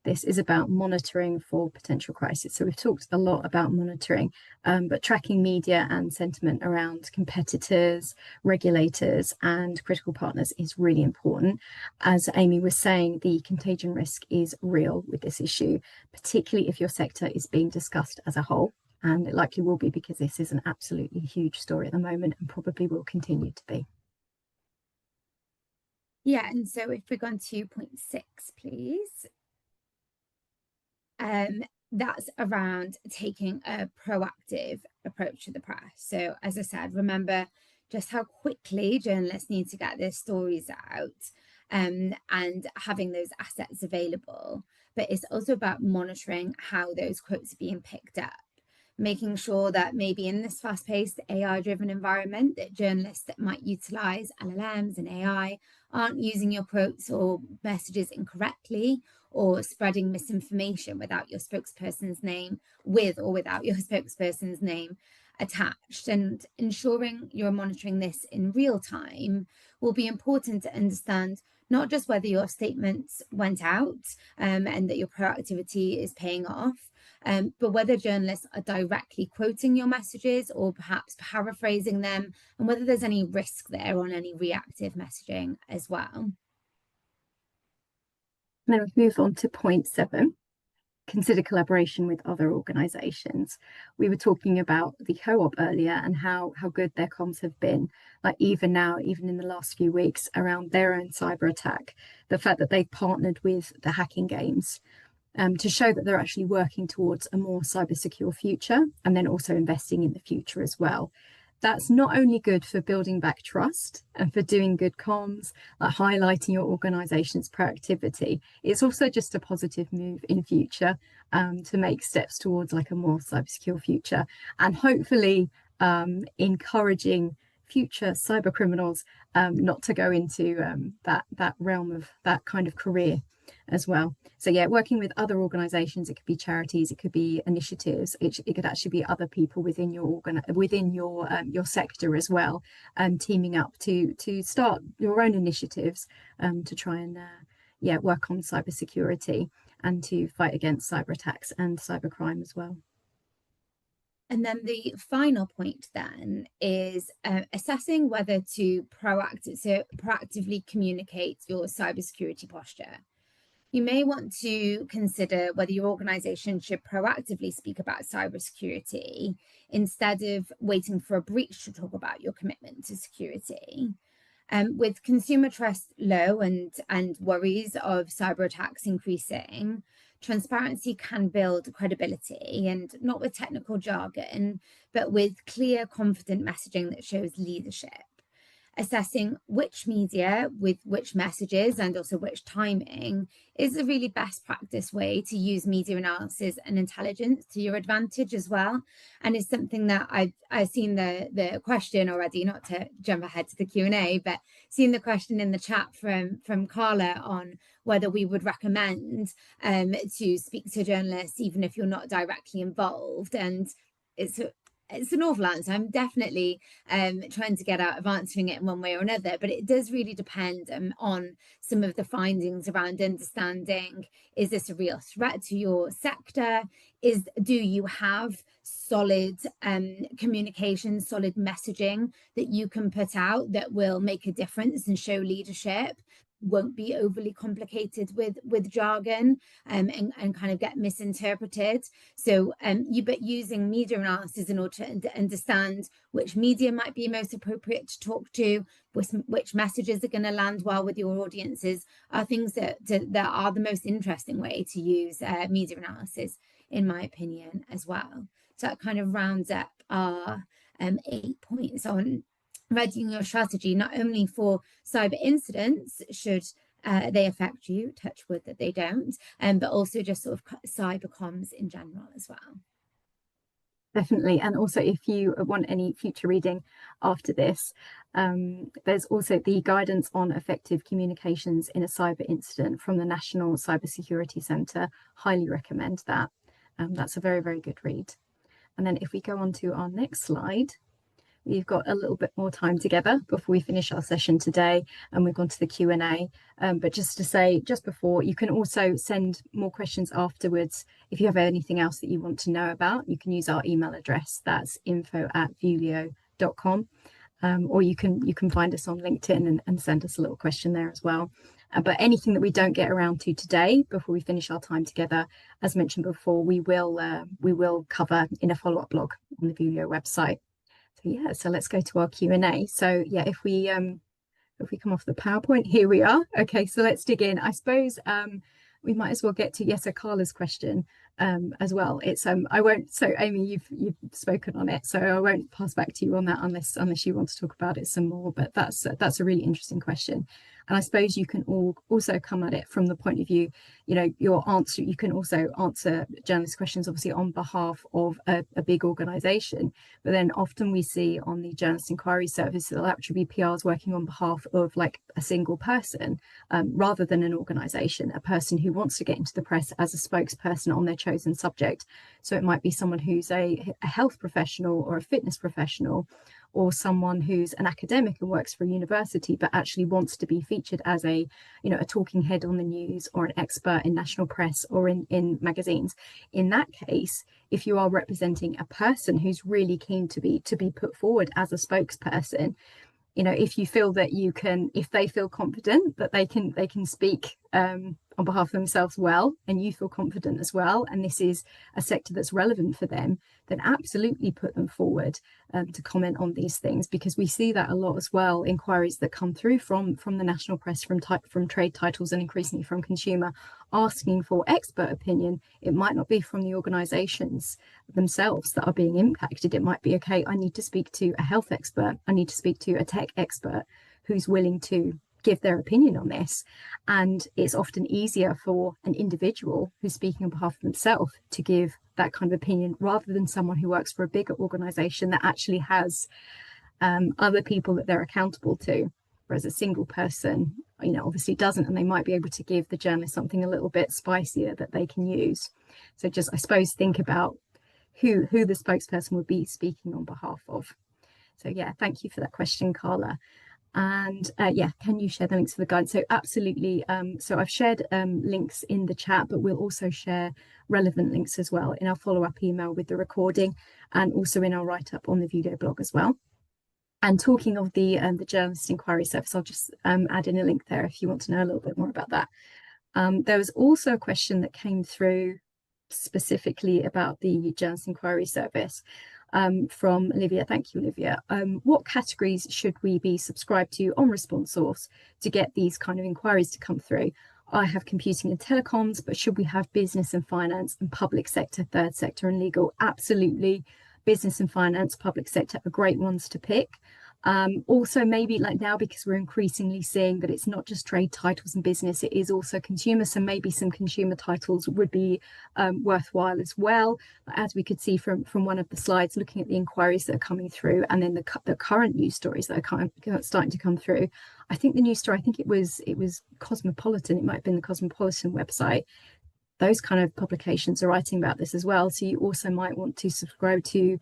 this is about monitoring for potential crisis. So we've talked a lot about monitoring, but tracking media and sentiment around competitors, regulators, and critical partners is really important. As Amy was saying, the contagion risk is real with this issue, particularly if your sector is being discussed as a whole. And it likely will be, because this is an absolutely huge story at the moment and probably will continue to be. Yeah, and so if we're going to point 6, please. That's around taking a proactive approach to the press. So as I said, remember just how quickly journalists need to get their stories out, and having those assets available. But it's also about monitoring how those quotes are being picked up, making sure that maybe in this fast-paced AI-driven environment, that journalists that might utilize LLMs and AI aren't using your quotes or messages incorrectly, or spreading misinformation without your spokesperson's name, with or without your spokesperson's name. attached, and ensuring you're monitoring this in real time will be important to understand not just whether your statements went out and that your proactivity is paying off, but whether journalists are directly quoting your messages or perhaps paraphrasing them, and whether there's any risk there on any reactive messaging as well. And then we move on to point 7. Consider collaboration with other organizations. We were talking about the co-op earlier and how good their comms have been, like even now, even in the last few weeks, around their own cyber attack, the fact that they've partnered with the hacking games to show that they're actually working towards a more cyber secure future, and then also investing in the future as well. That's not only good for building back trust and for doing good comms, like highlighting your organization's proactivity. It's also just a positive move in future to make steps towards like a more cyber secure future, and hopefully encouraging future cyber criminals not to go into that realm of that kind of career as well. So yeah, working with other organizations, it could be charities, it could be initiatives, it could actually be other people within your your sector as well, teaming up to start your own initiatives to try and work on cybersecurity and to fight against cyber attacks and cybercrime as well. And then the final point then is assessing whether to proactively communicate your cybersecurity posture. You may want to consider whether your organization should proactively speak about cybersecurity instead of waiting for a breach to talk about your commitment to security. With consumer trust low and worries of cyber attacks increasing, transparency can build credibility, and not with technical jargon, but with clear, confident messaging that shows leadership. Assessing which media with which messages and also which timing is a really best practice way to use media analysis and intelligence to your advantage as well. And it's something that I've seen the question already, not to jump ahead to the Q&A, but seen the question in the chat from Carla on whether we would recommend to speak to journalists even if you're not directly involved. And it's an awful answer. I'm definitely trying to get out of answering it in one way or another, but it does really depend on some of the findings around understanding, is this a real threat to your sector? Do you have solid communication, solid messaging that you can put out that will make a difference and show leadership? Won't be overly complicated with jargon and kind of get misinterpreted. So but using media analysis in order to understand which media might be most appropriate to talk to, which messages are going to land well with your audiences, are things that are the most interesting way to use media analysis, in my opinion, as well. So that kind of rounds up our 8 points on readying your strategy, not only for cyber incidents, should they affect you, touch wood that they don't, but also just sort of cyber comms in general as well. Definitely. And also, if you want any future reading after this, there's also the guidance on effective communications in a cyber incident from the National Cybersecurity Centre. Highly recommend that. That's a very, very good read. And then if we go on to our next slide, we've got a little bit more time together before we finish our session today, and we've gone to the Q&A. But just to say, just before, you can also send more questions afterwards. If you have anything else that you want to know about, you can use our email address. That's info@vuelio.com. Or you can find us on LinkedIn and send us a little question there as well. But anything that we don't get around to today before we finish our time together, as mentioned before, we will cover in a follow-up blog on the Vuelio website. So let's go to our Q&A. So yeah, if we come off the PowerPoint, here we are. Okay, so let's dig in. I suppose we might as well get to Carla's question as well. It's I won't. So Amy, you've spoken on it, so I won't pass back to you on that unless you want to talk about it some more. But that's a really interesting question. And I suppose you can also come at it from the point of view, you can also answer journalist questions obviously on behalf of a big organization, but then often we see on the journalist inquiry service there'll actually be PRs working on behalf of like a single person, rather than an organization, a person who wants to get into the press as a spokesperson on their chosen subject. So it might be someone who's a health professional or a fitness professional, or someone who's an academic and works for a university but actually wants to be featured as a talking head on the news or an expert in national press or in magazines. In that case, if you are representing a person who's really keen to be put forward as a spokesperson, if you feel that you can, if they feel confident that they can speak on behalf of themselves well, and you feel confident as well, and this is a sector that's relevant for them, then absolutely put them forward to comment on these things, because we see that a lot as well. Inquiries that come through from the national press, from trade titles, and increasingly from consumer, asking for expert opinion. It might not be from the organizations themselves that are being impacted. It might be, okay, I need to speak to a health expert, I need to speak to a tech expert who's willing to give their opinion on this. And it's often easier for an individual who's speaking on behalf of themselves to give that kind of opinion, rather than someone who works for a bigger organization that actually has other people that they're accountable to, whereas a single person obviously doesn't, and they might be able to give the journalist something a little bit spicier that they can use. So just, I suppose, think about who the spokesperson would be speaking on behalf of. So yeah, thank you for that question, Carla. And can you share the links for the guide? So absolutely. So I've shared links in the chat, but we'll also share relevant links as well in our follow-up email with the recording, and also in our write-up on the Vuelio blog as well. And talking of the journalist inquiry service, I'll just add in a link there if you want to know a little bit more about that. There was also a question that came through specifically about the journalist inquiry service. From Olivia. Thank you, Olivia. What categories should we be subscribed to on ResponseSource to get these kind of inquiries to come through? I have computing and telecoms, but should we have business and finance and public sector, third sector and legal? Absolutely. Business and finance, public sector are great ones to pick. Also, maybe like now, because we're increasingly seeing that it's not just trade titles and business, it is also consumer. So maybe some consumer titles would be worthwhile as well. As we could see from one of the slides, looking at the inquiries that are coming through, and then the current news stories that are starting to come through. I think the news story, I think it was Cosmopolitan. It might have been the Cosmopolitan website. Those kind of publications are writing about this as well. So you also might want to subscribe to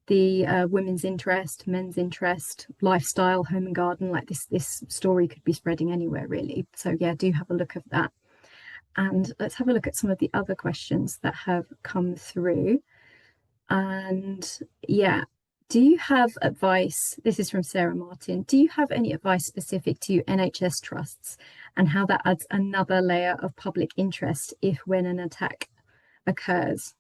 the women's interest, men's interest, lifestyle, home and garden. Like this story could be spreading anywhere really. So yeah, do have a look at that. And let's have a look at some of the other questions that have come through. And yeah, do you have advice? This is from Sarah Martin. Do you have any advice specific to NHS trusts and how that adds another layer of public interest when an attack occurs?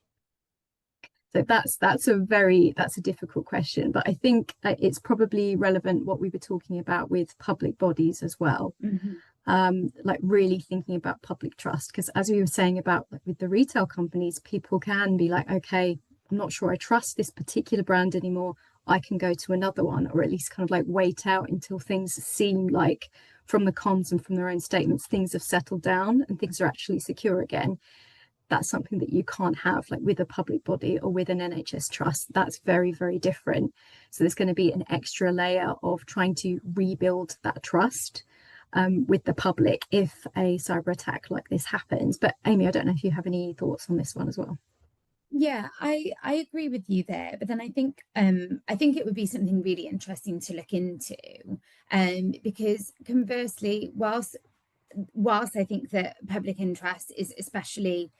So that's a difficult question, but I think it's probably relevant what we were talking about with public bodies as well. Mm-hmm. Like really thinking about public trust, because as we were saying about with the retail companies, people can be like, okay, I'm not sure I trust this particular brand anymore. I can go to another one, or at least kind of like wait out until things seem like, from the comms and from their own statements, things have settled down and things are actually secure again. That's something that you can't have like with a public body or with an NHS trust. That's very, very different. So there's going to be an extra layer of trying to rebuild that trust with the public if a cyber attack like this happens. But Amy, I don't know if you have any thoughts on this one as well. Yeah, I agree with you there, but then I think it would be something really interesting to look into, because conversely, whilst I think that public interest is especially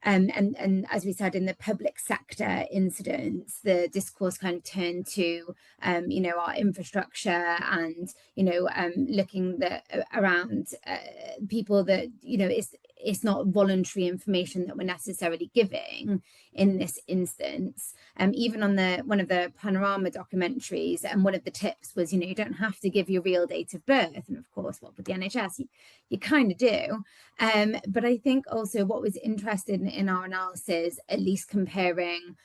and as we said, in the public sector incidents, the discourse kind of turned to, our infrastructure and, looking around people that, it's not voluntary information that we're necessarily giving in this instance. Even on one of the Panorama documentaries, and one of the tips was, you don't have to give your real date of birth. And of course, what with the NHS, you kind of do. But I think also what was interesting in our analysis, at least comparing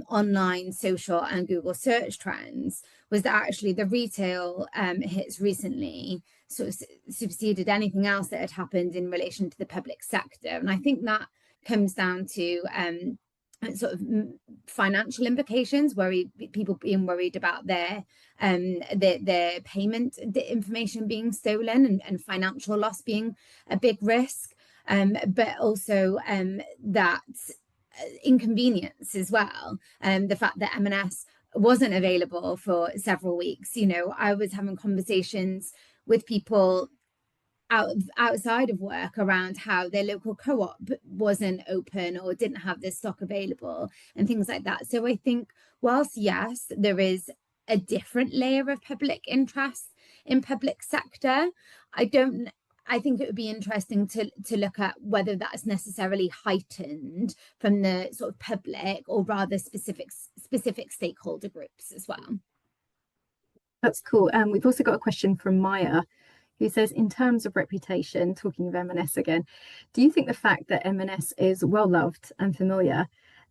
online, social and Google search trends, was that actually the retail hits recently sort of superseded anything else that had happened in relation to the public sector. And I think that comes down to sort of financial implications, people being worried about their payment information being stolen, and financial loss being a big risk, but also that inconvenience as well. The fact that M&S wasn't available for several weeks. I was having conversations with people outside of work around how their local co-op wasn't open or didn't have this stock available and things like that. So I think whilst yes, there is a different layer of public interest in public sector, I think it would be interesting to look at whether that's necessarily heightened from the sort of public or rather specific stakeholder groups as well. That's cool. We've also got a question from Maya, who says, in terms of reputation, talking of M&S again, do you think the fact that M&S is well loved and familiar,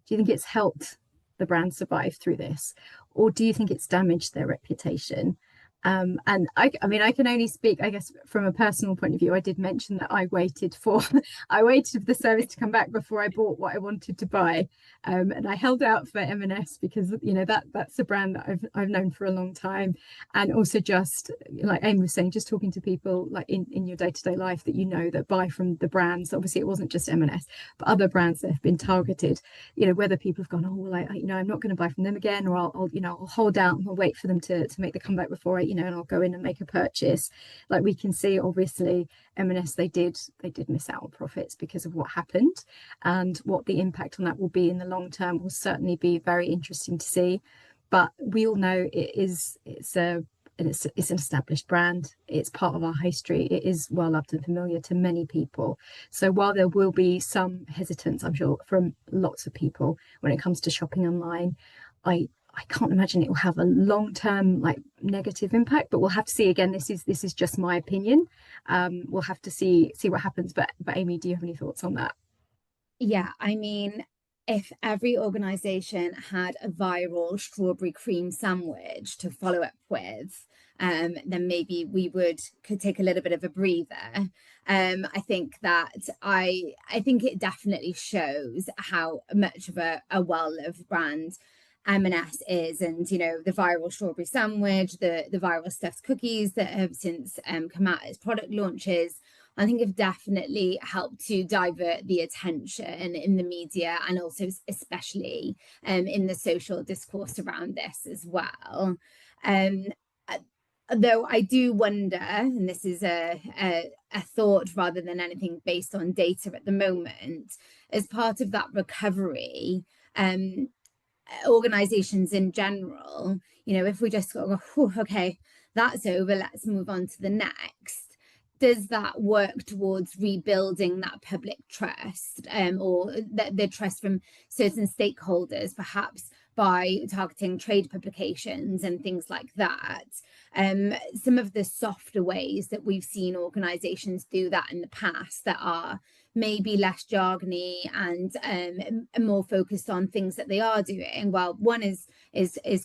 do you think it's helped the brand survive through this, or do you think it's damaged their reputation? And I mean, I can only speak, I guess, from a personal point of view. I did mention that I waited for the service to come back before I bought what I wanted to buy, and I held out for M&S because that's a brand that I've known for a long time, and also just like Amy was saying, just talking to people like in your day-to-day life that that buy from the brands. Obviously, it wasn't just M&S, but other brands that have been targeted. Whether people have gone, oh well, I'm not going to buy from them again, or I'll hold out and I'll wait for them to make the comeback before and I'll go in and make a purchase. Like we can see, obviously, M&S, they did miss out on profits because of what happened, and what the impact on that will be in the long term will certainly be very interesting to see. But we all know it's an established brand. It's part of our history. It is well loved and familiar to many people. So while there will be some hesitance, I'm sure, from lots of people when it comes to shopping online, I can't imagine it will have a long-term like negative impact, but we'll have to see. Again, this is just my opinion. We'll have to see what happens. But Amy, do you have any thoughts on that? Yeah, I mean, if every organization had a viral strawberry cream sandwich to follow up with, then maybe we could take a little bit of a breather. I think it definitely shows how much of a well-loved brand M&S is, and the viral strawberry sandwich, the viral stuffed cookies that have since come out as product launches, I think have definitely helped to divert the attention in the media, and also especially in the social discourse around this as well. Though I do wonder, and this is a thought rather than anything based on data at the moment, as part of that recovery, organizations in general, if we just go, okay, that's over, let's move on to the next, does that work towards rebuilding that public trust, or the trust from certain stakeholders, perhaps by targeting trade publications and things like that? Some of the softer ways that we've seen organizations do that in the past that are maybe less jargony and more focused on things that they are doing. Well, one is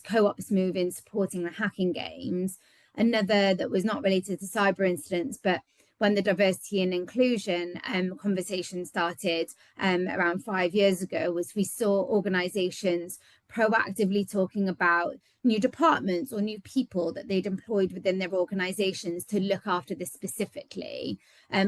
co-op's move in supporting the hacking games. Another that was not related to cyber incidents, but when the diversity and inclusion conversation started around 5 years ago, was we saw organizations proactively talking about new departments or new people that they'd employed within their organizations to look after this specifically,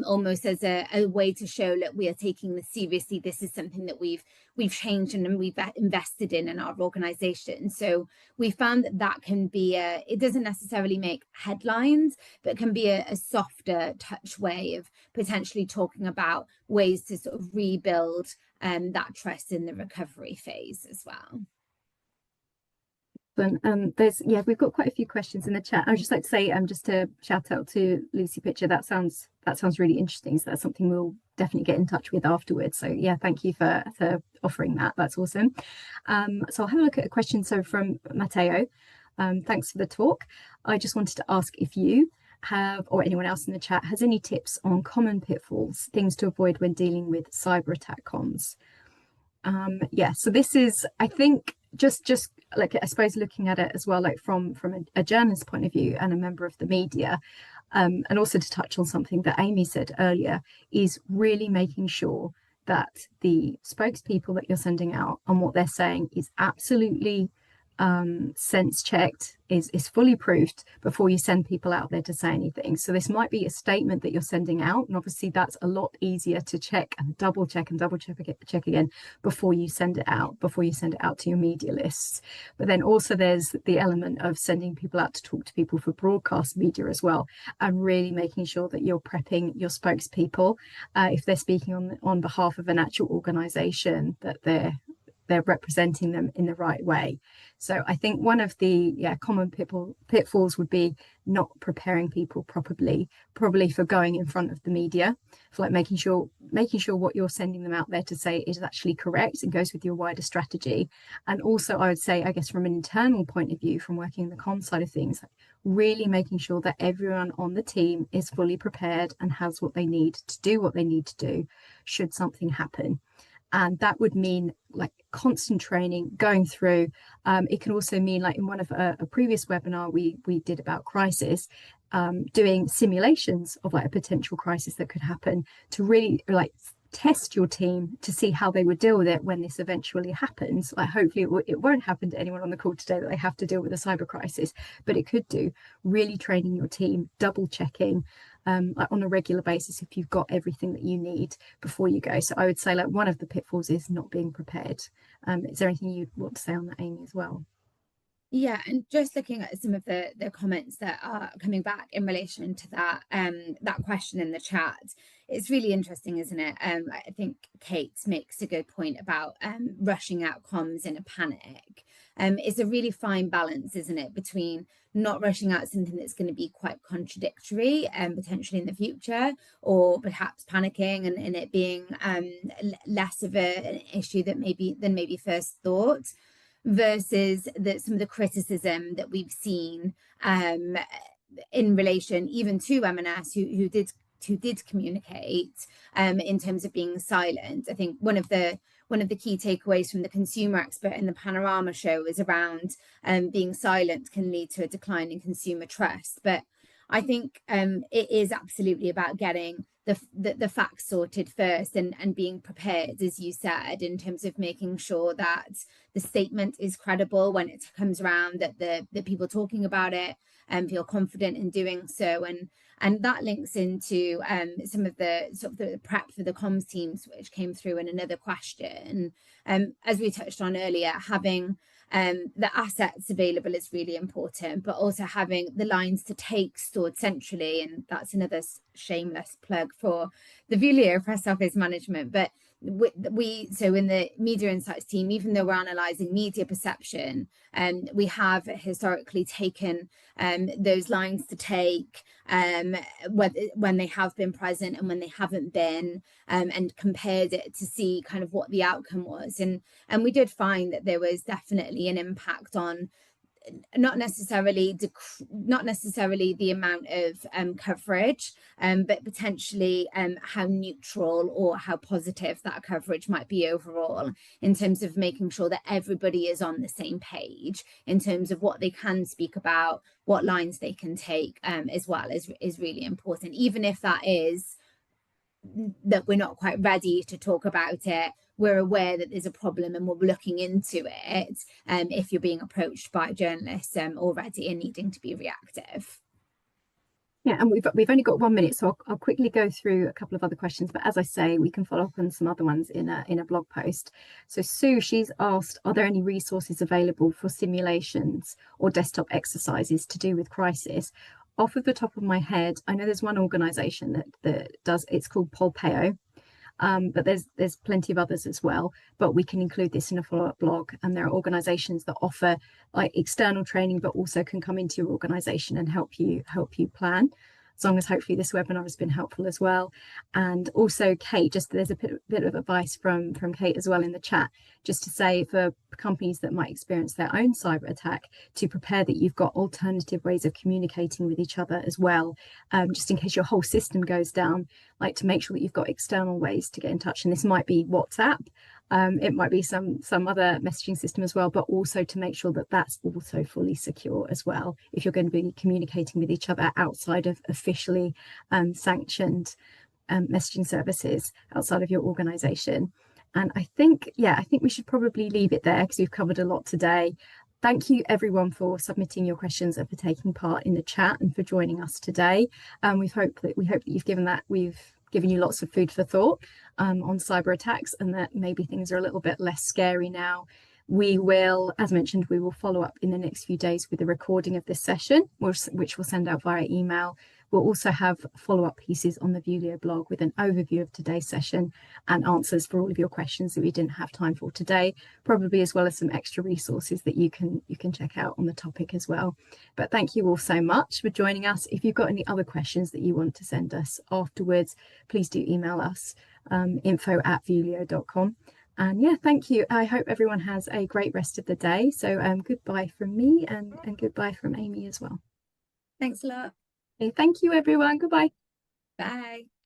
almost as a way to show, look, we are taking this seriously. This is something that we've changed and we've invested in our organization. So we found that can be it doesn't necessarily make headlines, but can be a softer touch way of potentially talking about ways to sort of rebuild that trust in the recovery phase as well. We've got quite a few questions in the chat. I would just like to say, just to shout out to Lucy Pitcher, that sounds really interesting. So that's something we'll definitely get in touch with afterwards. So yeah, thank you for offering that. That's awesome. So I'll have a look at a question. So from Matteo, thanks for the talk. I just wanted to ask if you have, or anyone else in the chat, has any tips on common pitfalls, things to avoid when dealing with cyber attack comms. So this is, I think, just like, I suppose, looking at it as well, like from a journalist point of view and a member of the media, And also to touch on something that Amy said earlier, is really making sure that the spokespeople that you're sending out and what they're saying is absolutely sense checked, is fully proofed before you send people out there to say anything. So this might be a statement that you're sending out, and obviously that's a lot easier to check and double check again before you send it out, to your media lists. But then also there's the element of sending people out to talk to people for broadcast media as well, and really making sure that you're prepping your spokespeople, if they're speaking on behalf of an actual organization, that they're representing them in the right way. So I think one of the common pitfalls would be not preparing people properly, probably for going in front of the media, for like making sure what you're sending them out there to say is actually correct and goes with your wider strategy. And also I would say, I guess from an internal point of view, from working in the comms side of things, really making sure that everyone on the team is fully prepared and has what they need to do what they need to do should something happen. And that would mean like constant training going through. It can also mean, like in one of a previous webinar we did about crisis, doing simulations of like a potential crisis that could happen to really like test your team to see how they would deal with it when this eventually happens. Like hopefully it won't happen to anyone on the call today that they have to deal with a cyber crisis, but it could do. Really training your team, double checking like on a regular basis if you've got everything that you need before you go. So I would say like one of the pitfalls is not being prepared. Is there anything you'd want to say on that, Amy, as well? Yeah, and just looking at some of the comments that are coming back in relation to that question in the chat, it's really interesting, isn't it? I think Kate makes a good point about rushing out comms in a panic. It's a really fine balance, isn't it, between not rushing out something that's going to be quite contradictory and potentially in the future, or perhaps panicking and it being less of an issue than maybe first thought, versus some of the criticism that we've seen in relation even to M&S who did communicate in terms of being silent. I think one of the key takeaways from the consumer expert in the Panorama show is around being silent can lead to a decline in consumer trust. But I think it is absolutely about getting the facts sorted first and being prepared, as you said, in terms of making sure that the statement is credible when it comes around, that the people talking about it feel confident in doing so. And that links into some of the sort of the prep for the comms teams, which came through in another question. As we touched on earlier, having the assets available is really important, but also having the lines to take stored centrally. And that's another shameless plug for the Vuelio press office management. But so in the media insights team, even though we're analysing media perception, we have historically taken those lines to take when they have been present and when they haven't been, and compared it to see kind of what the outcome was. And we did find that there was definitely an impact on not necessarily the amount of coverage, but potentially how neutral or how positive that coverage might be overall, in terms of making sure that everybody is on the same page in terms of what they can speak about, what lines they can take, as well is really important, even if that is that we're not quite ready to talk about it. We're aware that there's a problem and we're looking into it, if you're being approached by journalists already and needing to be reactive. Yeah, and we've only got 1 minute, so I'll quickly go through a couple of other questions. But as I say, we can follow up on some other ones in a blog post. So Sue, she's asked, are there any resources available for simulations or desktop exercises to do with crisis? Off of the top of my head, I know there's one organisation that does. It's called Polpeo. But there's plenty of others as well, but we can include this in a follow-up blog. And there are organizations that offer like external training, but also can come into your organization and help you plan, as long as hopefully this webinar has been helpful as well. And also Kate, just there's a bit of advice from Kate as well in the chat, just to say for companies that might experience their own cyber attack, to prepare that you've got alternative ways of communicating with each other as well, just in case your whole system goes down. like to make sure that you've got external ways to get in touch. And this might be WhatsApp, it might be some other messaging system as well, but also to make sure that that's also fully secure as well, if you're going to be communicating with each other outside of officially sanctioned messaging services outside of your organization. And I think we should probably leave it there because we've covered a lot today. Thank you everyone for submitting your questions and for taking part in the chat and for joining us today. We hope that we've given you lots of food for thought on cyber attacks, and that maybe things are a little bit less scary now. We will, as mentioned, we will follow up in the next few days with a recording of this session, which we'll send out via email. We'll also have follow-up pieces on the Vuelio blog with an overview of today's session and answers for all of your questions that we didn't have time for today, probably as well as some extra resources that you can check out on the topic as well. But thank you all so much for joining us. If you've got any other questions that you want to send us afterwards, please do email us, info@vuelio.com. And yeah, thank you. I hope everyone has a great rest of the day. So goodbye from me and goodbye from Amy as well. Thanks a lot. Okay, thank you, everyone. Goodbye. Bye.